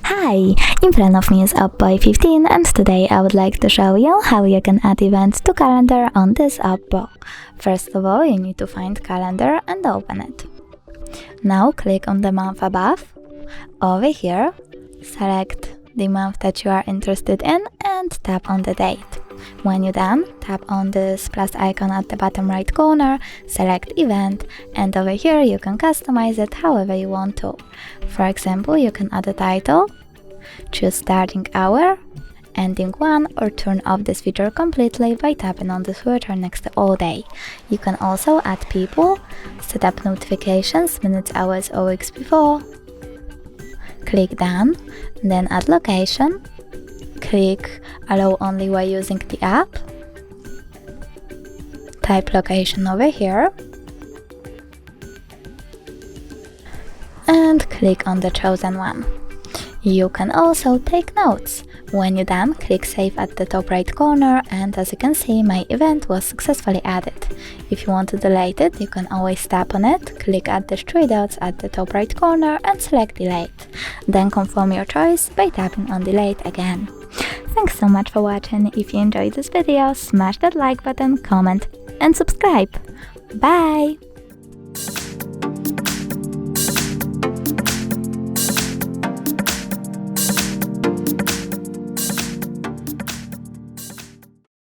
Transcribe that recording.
Hi! In front of me is OPPO A15 and today I would like to show you how you can add events to calendar on this OPPO. First of all, you need to find calendar and open it. Now click on the month above. Over here, select the month that you are interested in and tap on the date. When you're done, tap on this plus icon at the bottom right corner, select event, and over here you can customize it however you want to. For example, you can add a title, choose starting hour, ending one, or turn off this feature completely by tapping on the switcher next to all day. You can also add people, set up notifications minutes, hours or weeks before. Click done, then add location. Click allow only while using the app. Type location over here. And click on the chosen one. You can also take notes. When you're done, click save at the top right corner, and as you can see, my event was successfully added. If you want to delete it, you can always tap on it, click at the three dots at the top right corner and select delete. Then confirm your choice by tapping on delete again. Thanks so much for watching. If you enjoyed this video, smash that like button, comment and subscribe. Bye!